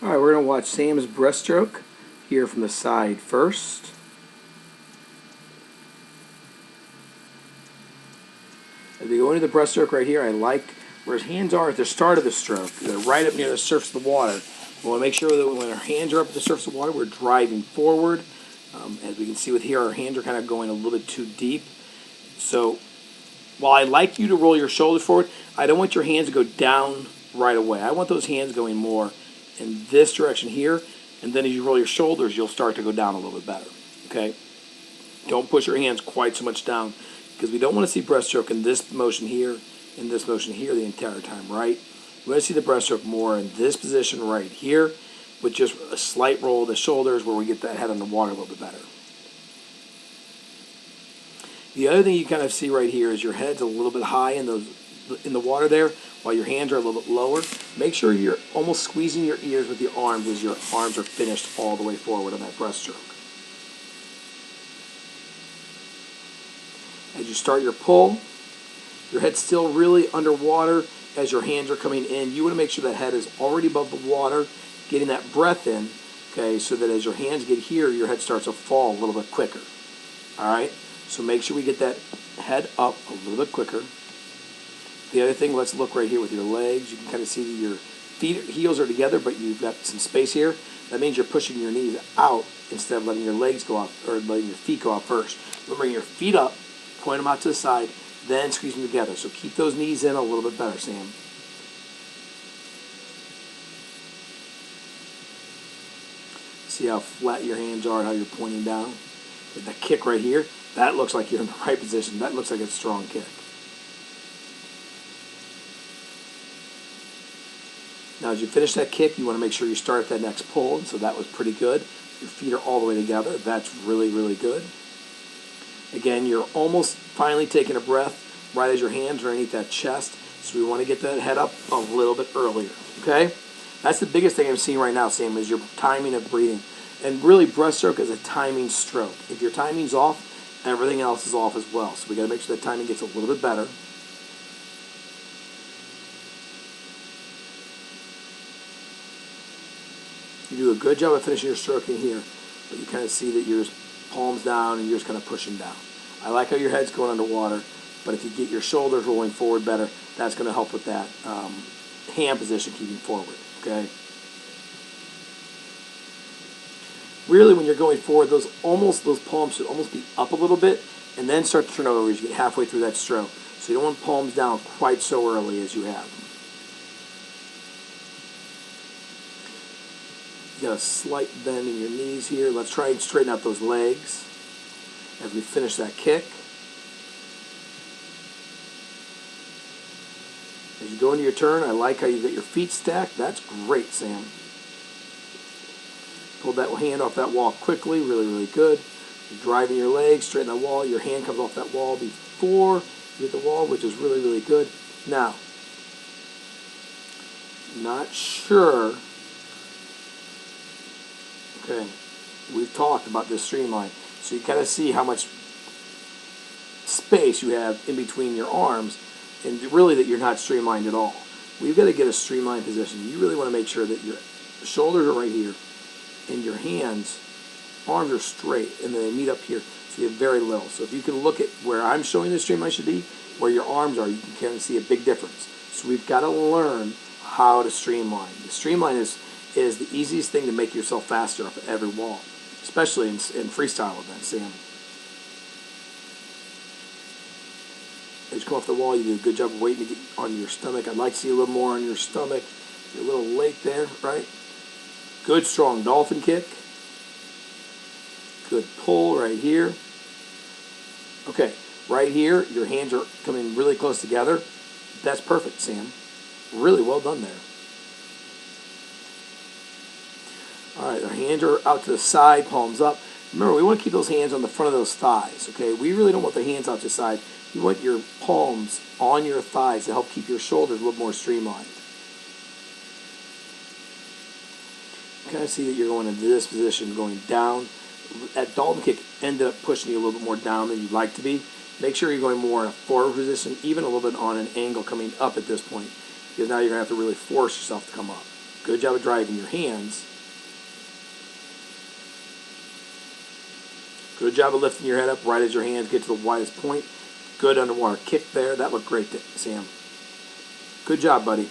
Alright, we're going to watch Sam's breaststroke here from the side first. As we go into the breaststroke right here, I like where his hands are at the start of the stroke. They're right up near the surface of the water. We want to make sure that when our hands are up at the surface of the water, we're driving forward. As we can see with here, our hands are kind of going a little bit too deep. So while I like you to roll your shoulders forward, I don't want your hands to go down right away. I want those hands going more in this direction here, and then as you roll your shoulders, you'll start to go down a little bit better, okay? Don't push your hands quite so much down, because we don't want to see breaststroke in this motion here, in this motion here the entire time, right? We want to see the breaststroke more in this position right here, with just a slight roll of the shoulders where we get that head on the water a little bit better. The other thing you kind of see right here is your head's a little bit high in the water there, while your hands are a little bit lower. Make sure you're almost squeezing your ears with your arms as your arms are finished all the way forward on that breaststroke. As you start your pull, your head's still really underwater as your hands are coming in. You want to make sure that head is already above the water, getting that breath in, okay, so that as your hands get here, your head starts to fall a little bit quicker. All right? So make sure we get that head up a little bit quicker. The other thing, let's look right here with your legs. You can kind of see that your heels are together, but you've got some space here. That means you're pushing your knees out instead of letting your legs go off, or letting your feet go off first. You'll bring your feet up, point them out to the side, then squeeze them together. So keep those knees in a little bit better, Sam. See how flat your hands are, how you're pointing down. With that kick right here, that looks like you're in the right position. That looks like a strong kick. Now, as you finish that kick, you want to make sure you start at that next pull, and so that was pretty good. Your feet are all the way together. That's really, really good. Again, you're almost finally taking a breath right as your hands are underneath that chest, so we want to get that head up a little bit earlier, okay? That's the biggest thing I'm seeing right now, Sam, is your timing of breathing. And really, breaststroke is a timing stroke. If your timing's off, everything else is off as well. So we got to make sure that timing gets a little bit better. You do a good job of finishing your stroke in here, but you kind of see that you're palms down and you're just kind of pushing down. I like how your head's going underwater, but if you get your shoulders rolling forward better, that's going to help with that hand position keeping forward, okay? Really, when you're going forward, those palms should almost be up a little bit, and then start to turn over as you get halfway through that stroke. So you don't want palms down quite so early as you have them. You got a slight bend in your knees here. Let's try and straighten out those legs as we finish that kick. As you go into your turn, I like how you got your feet stacked. That's great, Sam. Pull that hand off that wall quickly, really, really good. You're driving your legs, straighten that wall. Your hand comes off that wall before you hit the wall, which is really, really good. Now, not sure. Okay, we've talked about this streamline. So you kind of see how much space you have in between your arms, and really that you're not streamlined at all. We've got to get a streamlined position. You really want to make sure that your shoulders are right here, and your hands, arms are straight, and then they meet up here, so you have very little. So if you can look at where I'm showing the streamline should be, where your arms are, you can kind of see a big difference. So we've got to learn how to streamline. The streamline is the easiest thing to make yourself faster up at every wall, especially in freestyle events, Sam. As you come off the wall, you do a good job of waiting to get on your stomach. I'd like to see a little more on your stomach. You're a little late there, right? Good, strong dolphin kick. Good pull right here. Okay, right here, your hands are coming really close together. That's perfect, Sam. Really well done there. All right, our hands are out to the side, palms up. Remember, we want to keep those hands on the front of those thighs, okay? We really don't want the hands out to the side. You want your palms on your thighs to help keep your shoulders a little more streamlined. You kind of see that you're going into this position, going down. That dolphin kick ended up pushing you a little bit more down than you'd like to be. Make sure you're going more in a forward position, even a little bit on an angle coming up at this point, because now you're going to have to really force yourself to come up. Good job of driving your hands. Good job of lifting your head up right as your hands get to the widest point. Good underwater kick there. That looked great, Sam. Good job, buddy.